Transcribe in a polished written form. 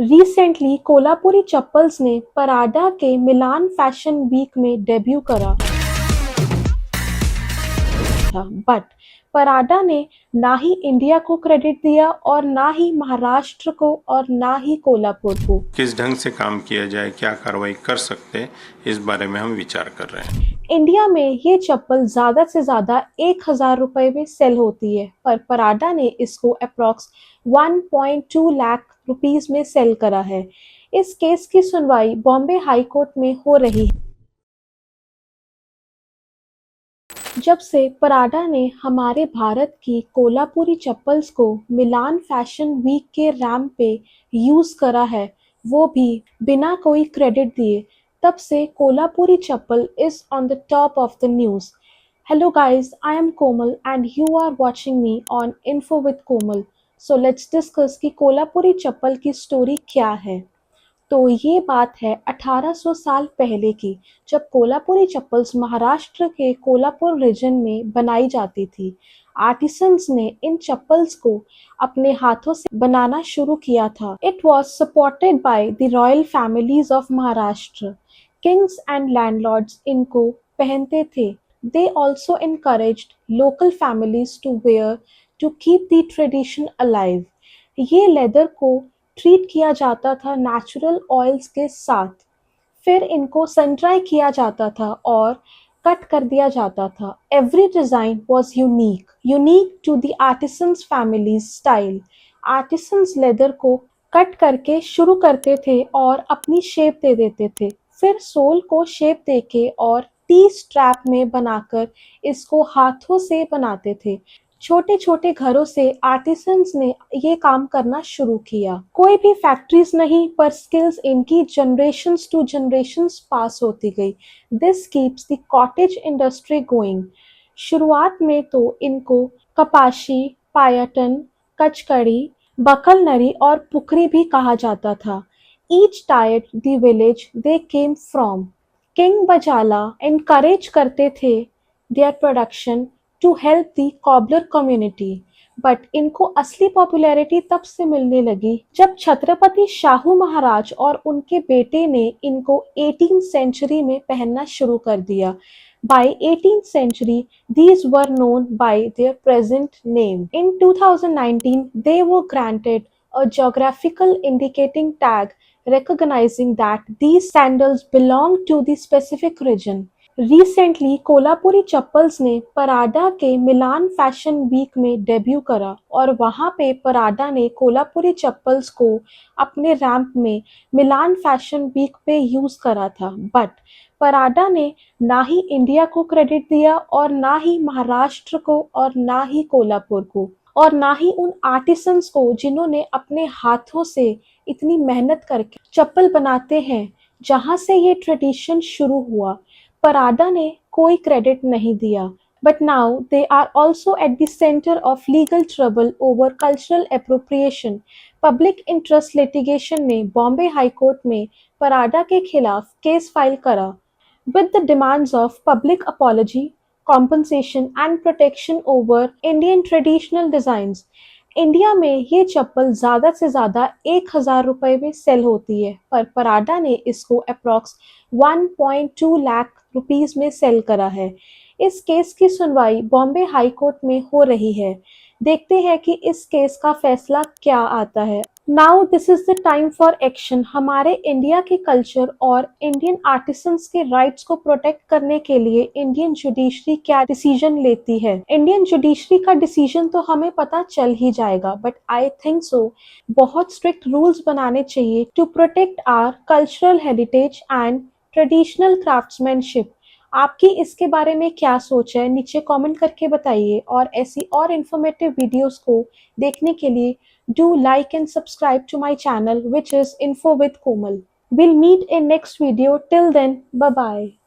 Recently Kolhapuri chappals ने Prada के मिलान fashion week में डेब्यू करा था, बट पराडा ने ना ही इंडिया को क्रेडिट दिया और ना ही महाराष्ट्र को और ना ही कोल्हापुर को। किस ढंग से काम किया जाए, क्या कार्रवाई कर सकते हैं, इस बारे में हम विचार कर रहे हैं। इंडिया में ये चप्पल ज्यादा से ज्यादा 1,000 रुपए में सेल होती है, पर पराडा ने इसको अप्रॉक्स 1.2 लाख रुपीस में सेल करा है। इस केस की सुनवाई बॉम्बे हाई कोर्ट में हो रही है। जब से पराडा ने हमारे भारत की कोल्हापुरी चप्पल्स को मिलान फैशन वीक के रैंप पे यूज करा है, वो भी बिना कोई क्रेडिट दिए, तब से Kolhapuri chappal is on the top of the news. Hello guys, I am Komal and you are watching me on info with Komal. So let's discuss कि कोल्हापुरी चप्पल की स्टोरी क्या है। तो ये बात है 1800 साल पहले की, जब कोल्हापुरी चप्पल्स महाराष्ट्र के कोल्हापुर रीजन में बनाई जाती थी। आर्टिसंस ने इन चप्पल्स को अपने हाथों से बनाना शुरू किया था। It was supported by the royal families of Maharashtra. Kings and landlords इनको पहनते थे। They also encouraged local families to wear to keep the tradition alive. ये लेदर को ट्रीट किया जाता था नेचुरल ऑयल्स के साथ, फिर इनको सन ड्राई किया जाता था और कट कर दिया जाता था। Every design was unique to the artisans family style. Artisans leather को कट करके शुरू करते थे और अपनी शेप दे देते थे, फिर सोल को शेप देके और टी स्ट्रैप में बनाकर इसको हाथों से बनाते थे। छोटे छोटे घरों से आर्टिसंस ने ये काम करना शुरू किया। कोई भी फैक्ट्रीज नहीं, पर स्किल्स इनकी जनरेशंस टू जनरेशंस पास होती गई। This keeps the cottage industry going. शुरुआत में तो इनको कपाशी, पायटन, कचकड़ी, बकलनरी और पुकरी भी कहा जाता था। Each tired the village they came from. King बजाला एनकरेज करते थे their production to help the cobbler community. But इनको असली पॉपुलैरिटी तब से मिलने लगी जब छत्रपति शाहू महाराज और उनके बेटे ने इनको 18th सेंचुरी में पहनना शुरू कर दिया। By 18th century, these were known by their present name. In 2019, they were granted a geographical indicating tag recognizing that these sandals belong to the specific region. Recently Kolhapuri chappals ने पराडा के मिलान fashion week में debut करा और वहां पे Prada ने कोल्हापुरी चप्पल्स को अपने रैंप में मिलान फैशन वीक पे यूज करा था, बट पराडा ने ना ही इंडिया को क्रेडिट दिया और ना ही महाराष्ट्र को और ना ही कोल्हापुर को और ना ही उन आर्टिसंस को जिन्होंने अपने हाथों से इतनी मेहनत करके चप्पल बनाते हैं, जहां से ये ट्रेडिशन शुरू हुआ। पराडा ने कोई क्रेडिट नहीं दिया, but now they are also at the centre of legal trouble over cultural appropriation. Public interest litigation ने बॉम्बे हाई कोर्ट में पराडा के खिलाफ केस फाइल करा with the demands of public apology, compensation and protection over Indian traditional designs. India में ये चप्पल ज़्यादा से ज़्यादा 1,000 रुपए में सेल होती है, पर पराडा ने इसको अप्रॉक्स 1.2 लाख रुपीस में सेल करा है। इस केस की सुनवाई बॉम्बे हाई कोर्ट में हो रही है। देखते हैं कि इस केस का फैसला क्या आता है। Now this is the time for action. हमारे इंडिया के कल्चर और इंडियन आर्टिसंस के राइट्स को प्रोटेक्ट करने के लिए इंडियन जुडिशरी क्या डिसीजन लेती है। इंडियन जुडिशरी का डिसीजन तो हमें पता चल ही जाएगा, बट आई थिंक सो बहुत स्ट्रिक्ट रूल्स बनाने चाहिए to protect our cultural heritage and traditional craftsmanship. आपकी इसके बारे में क्या सोच है, नीचे कमेंट करके बताइए और ऐसी और इन्फॉर्मेटिव वीडियोस को देखने के लिए do like and subscribe to my channel, which is Info with Komal. We'll meet in next video. Till then, bye bye.